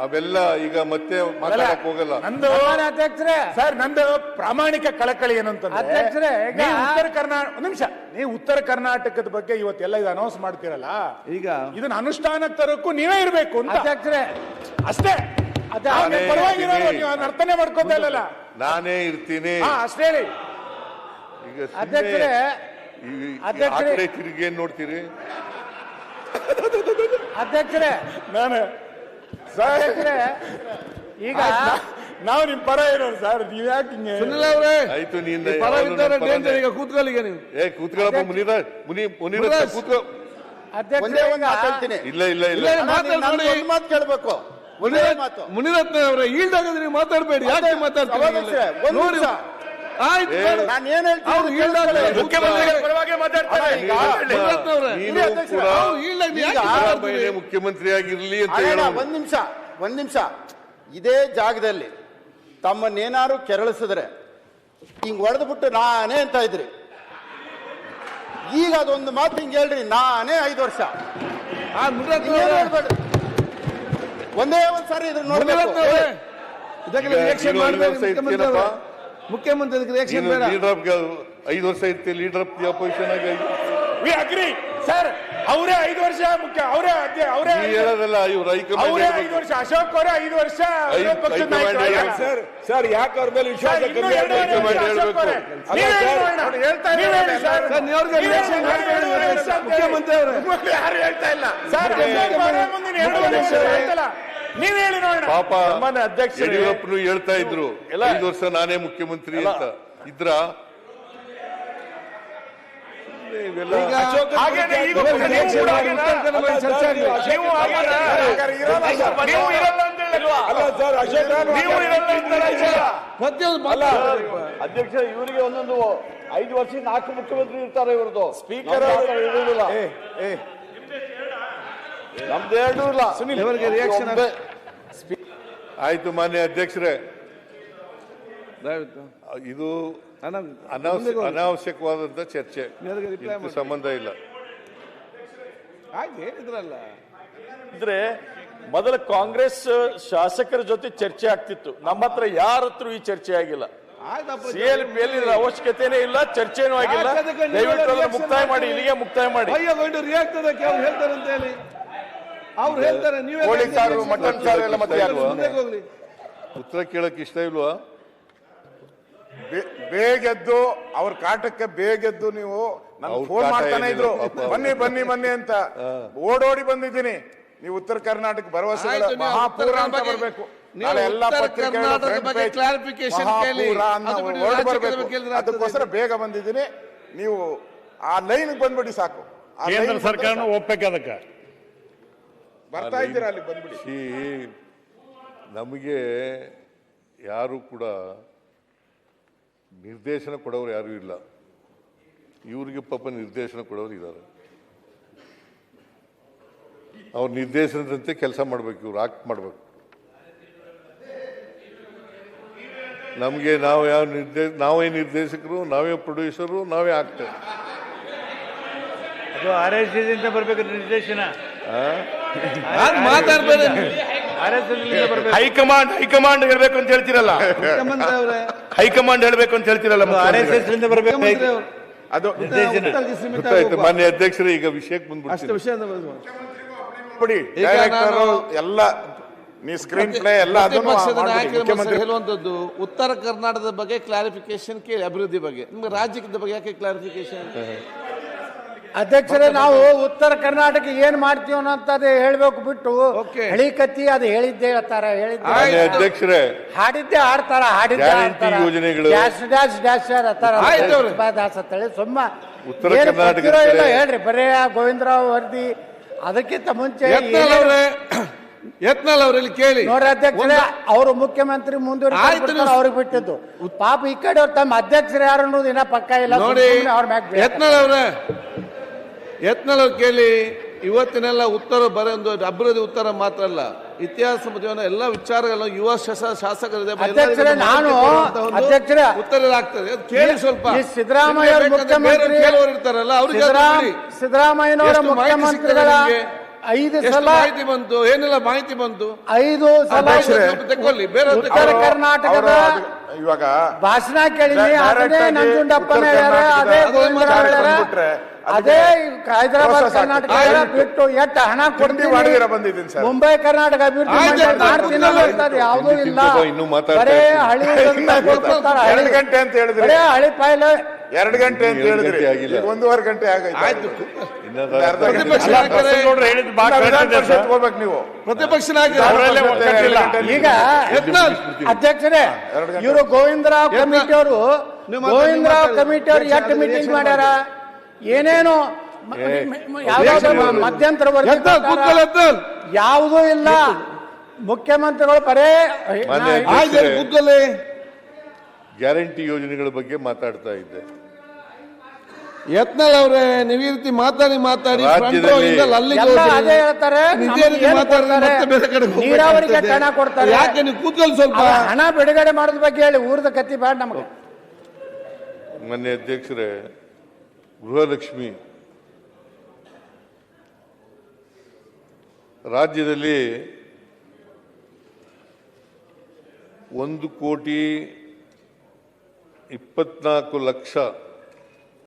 ಅವೆಲ್ಲ ಈಗ ಮತ್ತೆ ಮಾತಾಡಕ್ ಹೋಗಲ್ಲ. ನಂದು ಅಧ್ಯಕ್ಷರೇ ಸರ್, ನಂದು ಪ್ರಾಮಾಣಿಕ ಕಳಕಳಿ ಏನು ಅಂತಂದ್ರೆ ಅಧ್ಯಕ್ಷರೇ, ಉತ್ತರ ಕರ್ನಾಟಕ ಒಂದು ನಿಮಿಷ, ನೀವು ಉತ್ತರ ಕರ್ನಾಟಕದ ಬಗ್ಗೆ ಇವತ್ತೆಲ್ಲ ಇದು ಅನೌನ್ಸ್ ಮಾಡ್ತೀರಲ್ಲ, ಈಗ ಇದನ್ನ ಅನುಷ್ಠಾನಕ್ಕೆ ತರೋಕ್ಕೂ ನೀವೇ ಇರ್ಬೇಕು ಅಂತ ಅಧ್ಯಕ್ಷರೇ ಅಷ್ಟೇ. ಪರವಾಗಿರೋದು ನೀವು ಅದನ್ನ ಅರ್ಥನೇ ಮಾಡ್ಕೋತಾ ಇಲ್ಲಲ್ಲ. ನಾನೇ ಇರ್ತೀನಿ ಅಷ್ಟೇ ಹೇಳಿ. ಈಗ ಅಧ್ಯಕ್ಷರೇ ಅಧ್ಯಕ್ಷರೇ ತಿರುಗಿ ಏನ್ ನೋಡ್ತೀರಿ? ಅಧ್ಯಕ್ಷರೇ ನಾನು ಈಗ ನಾವು ನಿಮ್ ಪರ ಇರೋರು ಸರ್, ನೀವ್ ಯಾಕೆ ಹಿಂಗೆ? ಆಯ್ತು, ನೀನ್ ಈಗ ಕೂತ್ಕೊಳ್ಳಿಗೆ ನೀವು ಕೂತ್ಕೊಳ್ಳಪ್ಪ. ಮುನಿರ ಕೂತ್ಕೊ. ಇಲ್ಲ ಇಲ್ಲ ಇಲ್ಲ, ಮಾತು ಕೇಳಬೇಕು. ಮುನಿರತ್ನ ಅವರೇ, ಈಲ್ಡಾಗದ್ರೆ ನೀವು ಮಾತಾಡಬೇಡಿ. ಯಾಕೆ ಮಾತಾಡ್ತೀರಿ? ನೋಡಿ ಆಯ್ತು, ನಾನು ಏನ್ ಹೇಳ್ತೀನಿ, ಮುಖ್ಯಮಂತ್ರಿ ಆಗಿರ್ಲಿ ಅಂತ ಒಂದ್ ನಿಮಿಷ ಇದೇ ಜಾಗದಲ್ಲಿ ತಮ್ಮನ್ನೇನಾರು ಕೆರಳಿಸಿದ್ರೆ ಹಿಂಗ್ ಹೊಡೆದ್ಬಿಟ್ಟು ನಾನೇ ಅಂತ ಇದ್ರಿ. ಈಗ ಅದೊಂದು ಮಾತು ಹಿಂಗ್ ಹೇಳ್ರಿ, ನಾನೇ 5 ವರ್ಷ ಒಂದೇ ಒಂದ್ ಸಾರಿ ಇದ್ರ ನೋಡ್ಬೇಕು. ಮುಖ್ಯಮಂತ್ರಿ ರಿಯಾಕ್ಷನ್ ಬೇಡ. 5 ವರ್ಷ ಇರ್ತೀವಿ ಲೀಡರ್ ಆಫ್ ದಿ ಅಪೋಸಿಷನ್ ಆಗಿ. ವಿ ಅಗ್ರಿ ಸರ್, ಅವರೇ 5 ವರ್ಷ ಮುಖ್ಯ, ಅವರೇ ಹೇಳೋದಲ್ಲ, ಇವ್ರು ಹೈಕಮಾಂಡ್ 5 ವರ್ಷ, ಅಶೋಕ್ ಅವರೇ 5 ವರ್ಷ ಸರ್. ಯಾಕೆ ಅವ್ರ ಮೇಲೆ ವಿಶ್ವಾಸ ಮುಖ್ಯಮಂತ್ರಿ ಅವರು ಯಾರು ಹೇಳ್ತಾ ಇಲ್ಲ ಸರ್. ನೀವ್ ಹೇಳಿ ನೋಡೋಣ. ಪಾಪ ಯಡಿಯೂರಪ್ಪನು ಹೇಳ್ತಾ ಇದ್ರು 5 ವರ್ಷ ನಾನೇ ಮುಖ್ಯಮಂತ್ರಿ ಅಂತ ಇದ್ರ. ಅಧ್ಯಕ್ಷ, ಇವರಿಗೆ ಒಂದೊಂದು 5 ವರ್ಷ 4 ಮುಖ್ಯಮಂತ್ರಿ ಇರ್ತಾರೆ. ಇವ್ರದ್ದು ಸ್ಪೀಕರ್ ನಮ್ದು 2 ಇಲ್ಲ. ಇವರಿಗೆ ರಿಯಾಕ್ಷನ್ ಆಯ್ತು ಮಾನ್ಯ ಅಧ್ಯಕ್ಷರೇ, ಇದು ಅನಾವಶ್ಯಕವಾದಂತ ಚರ್ಚೆ, ಸಂಬಂಧ ಇಲ್ಲ. ಹೇಳಿದ್ರಲ್ಲ, ಇದ್ರೆ ಮೊದಲ ಕಾಂಗ್ರೆಸ್ ಶಾಸಕರ ಜೊತೆ ಚರ್ಚೆ ಆಗ್ತಿತ್ತು. ನಮ್ಮ ಹತ್ರ ಯಾರ ಹತ್ರ ಈ ಚರ್ಚೆ ಆಗಿಲ್ಲ. ಸಿಎಲ್ಪಿಯಲ್ಲಿ ಅವಶ್ಯಕತೆನೇ ಇಲ್ಲ, ಚರ್ಚೆನೂ ಆಗಿಲ್ಲ. ದಯವಿಟ್ಟು ಮುಕ್ತಾಯ ಮಾಡಿ, ಇಲ್ಲಿಗೆ ಮುಕ್ತಾಯ ಮಾಡಿ. ರಿಯಾಕ್ಟ್ ಅದಕ್ಕೆ ಅವ್ರು ಹೇಳ್ತಾರೆ ಅಂತ ಹೇಳಿ ಅವ್ರು ಹೇಳ್ತಾರೆ. ನೀವೇ ಉತ್ತರ ಕೇಳಕ್ ಇಷ್ಟ ಇಲ್ವಾ? ಬೇಗೆದ್ದು ಅವ್ರ ಕಾಟಕ್ಕೆ ಬೇಗೆದ್ದು ನೀವು ನನ್ಗೆ ಫೋನ್ ಮಾಡ್ತಾನೆ ಇದ್ರು, ಬನ್ನಿ ಅಂತ ಓಡೋಡಿ ಬಂದಿದ್ದೀನಿ. ನೀವು ಉತ್ತರ ಕರ್ನಾಟಕ ಭರವಸೆ ಮಹಾಪೂರ ಅಂತ ಬರ್ಬೇಕು. ಅದಕ್ಕೋಸ್ಕರ ಬೇಗ ಬಂದಿದ್ದೀನಿ. ನೀವು ಆ ಲೈನ್ ಬಂದ್ಬಿಡಿ ಸಾಕು. ಕೇಂದ್ರ ಸರ್ಕಾರ ಒಪ್ಪಬೇಕು, ಅದಕ್ಕೆ ಬರ್ತಾ ಇದ್ದೀರಾ, ಅಲ್ಲಿ ಬಂದ್ಬಿಡಿ. ನಮಗೆ ಯಾರು ಕೂಡ ನಿರ್ದೇಶನ ಕೊಡೋರು ಯಾರು ಇಲ್ಲ. ಇವ್ರಿಗೆ ಪಾಪ ನಿರ್ದೇಶನ ಕೊಡೋರು ಇದ್ದಾರೆ. ಅವ್ರ ನಿರ್ದೇಶನದಂತೆ ಕೆಲಸ ಮಾಡ್ಬೇಕು, ಇವ್ರು ಆಕ್ಟ್ ಮಾಡ್ಬೇಕು. ನಮಗೆ ನಾವೇ ನಿರ್ದೇಶಕರು, ನಾವೇ ಪ್ರೊಡ್ಯೂಸರು, ನಾವೇ ಆಕ್ಟರ್. ಅದು RSS ಇಂದ ಬರ್ಬೇಕು ನಿರ್ದೇಶನ. ಹೈಕಮಾಂಡ್ ಹೇಳ್ಬೇಕು ಅಂತ ಹೇಳ್ತಿರಲ್ಲ, ಹೈಕಮಾಂಡ್ ಹೇಳ್ಬೇಕು ಅಂತ ಹೇಳ್ತಿರಲ್ಲ, RSS ಇಂದ ಬರ್ಬೇಕು ಅದು ನಿರ್ದೇಶನ. ಗೊತ್ತಾಯ್ತು ಮಾನ್ಯ ಅಧ್ಯಕ್ಷರೇ, ಈಗ ವಿಷಯಕ್ಕೆ ಬಂದ್ಬಿಟ್ಟು ಬಿಡಿ. ಡೈರೆಕ್ಟರ್ ಎಲ್ಲ ನೀವು ಸ್ಕ್ರೀನ್ ಪ್ಲೇ ಎಲ್ಲ ಹೇಳುವಂತದ್ದು ಉತ್ತರ ಕರ್ನಾಟಕದ ಬಗ್ಗೆ ಕ್ಲಾರಿಫಿಕೇಶನ್ ಕೇಳಿ, ಅಭಿವೃದ್ಧಿ ಬಗ್ಗೆ. ನಿಮ್ಗೆ ರಾಜ್ಯದ ಬಗ್ಗೆ ಯಾಕೆ ಕ್ಲಾರಿಫಿಕೇಶನ್? ಅಧ್ಯಕ್ಷರೇ, ನಾವು ಉತ್ತರ ಕರ್ನಾಟಕ ಏನ್ ಮಾಡ್ತೀವಿ ಅನ್ನೋಂಥದ್ದು ಹೇಳ್ಬೇಕು ಬಿಟ್ಟು ಹಳಿ ಕತ್ತಿ ಅದು ಹೇಳಿದ್ದೆ ಹೇಳ್ತಾರ, ಅಧ್ಯಕ್ಷರೇ ಹಾಡಿದ್ದೆ ಆಡ್ತಾರ, ಹಾಡಿದ್ದೆ ಸುಮ್ಮ ಹೇಳ್ರಿ. ಬರೇ ಗೋವಿಂದರಾವ್ ವರದಿ ಅದಕ್ಕಿಂತ ಮುಂಚೆ ಯತ್ನಾಳ್ ಅವರಲ್ಲಿ ಕೇಳಿ ನೋಡ್ರಿ ಅಧ್ಯಕ್ಷರೇ, ಅವರು ಮುಖ್ಯಮಂತ್ರಿ ಮುಂದುವರಿದ ಅವ್ರಿಗೆ ಬಿಟ್ಟಿದ್ದು. ಪಾಪ ಈ ಕಡೆ ಅವ್ರು ತಮ್ಮ ಅಧ್ಯಕ್ಷರು ಯಾರು ಅನ್ನೋದು ಇನ್ನ ಪಕ್ಕ ಇಲ್ಲ ನೋಡಿ. ಯತ್ನಾಳ್ ಅವ್ರು ಕೇಳಿ. ಇವತ್ತಿನೆಲ್ಲ ಉತ್ತರ ಒಂದು ಅಭಿವೃದ್ಧಿ ಉತ್ತರ ಮಾತ್ರ ಅಲ್ಲ, ಇತಿಹಾಸ ಎಲ್ಲ ವಿಚಾರಗಳನ್ನು ಯುವ ಶಾಸಕರ ಉತ್ತರ ಆಗ್ತದೆ. ಕೇಳಿ ಸ್ವಲ್ಪ. ಸಿದ್ದರಾಮಯ್ಯ ಮುಖ್ಯಮಂತ್ರಿ ಇರ್ತಾರಲ್ಲ ಅವ್ರಿಗೆ ಸಿದ್ದರಾಮಯ್ಯನವರ ಮುಖ್ಯಮಂತ್ರಿಗಳ 5 ಎಷ್ಟು ಸಲ ಮಾಹಿತಿ ಬಂತು, ಏನೆಲ್ಲ ಮಾಹಿತಿ ಬಂತು? 5 ಸಲ ಅಧ್ಯಕ್ಷರೇ, ತಗೊಳ್ಳಿ, ಬೇರೆ ಉತ್ತರ ಕರ್ನಾಟಕದ ಇವಾಗ ಭಾಷಣ ಕೇಳಿನಿ. direct ಅದೇ ಆಗಿ ನಂಜುಂಡಪ್ಪನ ಉತ್ತರ ಹೇಳ್ಯಾರ, ಅದೇ ಕರ್ನಾಟಕದ ಗೋವಿಂದರಾವ್ ಹೇಳ್ಯಾರ, ಬಂದ್ಬಿಟ್ರೆ ಅದೇ ಹೈದರಾಬಾದ್ process ಕರ್ನಾಟಕ ಆಗ್ತದೆ. ಬಿಟ್ಟು ಎಷ್ಟು ಹಣ ಮಾಡಿದಿರ ಕೊಡ್ತೀವಿ, ಬಂದಿದ್ದೀನಿ ಸರ್. ಮುಂಬೈ ಕರ್ನಾಟಕ ಅಭಿವೃದ್ಧಿ ಆಯ್ತು, ಮಂಡಳಿ ಆಯ್ತು, ಮಾಡ್ತೀನಿ ಅಂತದ್ದು ಯಾವುದೂ ಇಲ್ಲ. ಇನ್ನೂ ಮಾತಾಡ್ತಾ ಬರೇ ಇರ್ತೀನಿ. ಹಳಿ ಕೊಡ್ತಾರೆ, 2 ಗಂಟೆ ಅಂತ ಹೇಳಿದ್ರಿ, ಬರೇ ಹಳಿ ಪಾಯ್ಲೆ 2 ಗಂಟೆ ಅಂತ 2 ಹೇಳಿದ್ರಿ, ಗಂಟೆ ಆಗಿಲ್ಲ. ಈಗ 1.5 ಗಂಟೆ ಆಗೈತೆ. ಆಯ್ತು. ಅರ್ಧ ಗಂಟೆ. ಪ್ರತಿಪಕ್ಷ ಅಲ್ಲ, ನಾಯಕರೇ, ಬಸವನಗೌಡ್ರು ಹೇಳಿದ್ದು ಭಾಳ ವಿಧಾನ ಕರೆಕ್ಟ್ ಇದೆ ಪರಿಷತ್ ಸರ್. ಹೋಗ್ಬೇಕು ನೀವು. ಪ್ರತಿಪಕ್ಷ ನಾಯಕರು ಅವರಲ್ಲೇ ಒಗ್ಗಟ್ಟಿಲ್ಲ. ಈಗ ಯತ್ನಾಳ್, ಅಧ್ಯಕ್ಷರೇ, 2 ಗಂಟೆ. ಇವರು ಗೋವಿಂದರಾವ್ ಕಮಿಟಿ ಅವರು ನೀವು ಮಾತಾಡಿ, ಗೋವಿಂದರಾವ್ ಮಾತಾಡಿ. ಕಮಿಟಿ ಅವರು ಎಷ್ಟು ಮೀಟಿಂಗ್ ಮಾಡ್ಯಾರ, ಏನೇನು ಯಾವ್ದಾದ್ರು ಮಧ್ಯಂತರ ವರದಿ ಯತ್ನಾಳ್, ಕೂತ್ಕೊಳ್ಳಿ, ಯತ್ನಾಳ್. ಯಾವುದೂ ಇಲ್ಲ. ಮುಖ್ಯಮಂತ್ರಿಗಳು ಬರೇ ಆಯ್ತು, ಕೂತ್ಕೊಳ್ಳಿ. ಗ್ಯಾರಂಟಿ ಯೋಜನೆಗಳ ಬಗ್ಗೆ ಮಾತಾಡ್ತಾ ಇದ್ದೆ. ಯತ್ನಾಳ್ ಅವರೇ, ನೀವು ಈ ರೀತಿ ಮಾತಾಡಿ ರಾಜ್ಯದಲ್ಲಿ front row ಇಂದಲ್ಲ ಅಲ್ಲಿಗೆ ಎಲ್ಲ ಹೋಗ್ರಿ. ಅದೇ ಹೇಳ್ತಾರೆ. ಇದೇ ನಮ್ಗೆ ರೀತಿ ಏನು ಮಾತಾಡಿದ್ರೆ ಕೊಡ್ತಾರೆ? ಮತ್ತೆ ಬೇರೆ ಕಡೆ ಹೋಗ್ಬೇಕಾಗ್ತದೆ. ನೀರಾವರಿಗೆ ಹಣ ಕೊಡ್ತಾರೆ. ಯಾಕೆ ನೀವು ಕೂತ್ಕೊಳ್ಳಿ ಸ್ವಲ್ಪ. ಅವ ಹಣ ಬಿಡುಗಡೆ ಮಾಡೋದ್ ಬಗ್ಗೆ ಹೇಳಿ, ಊರದ ಕತ್ತಿ ಬೇಡ ನಮಗೆ. ಮೊನ್ನೆ ಅಧ್ಯಕ್ಷರೇ, ಗೃಹಲಕ್ಷ್ಮಿ ರಾಜ್ಯದಲ್ಲಿ 1,24,00,00,000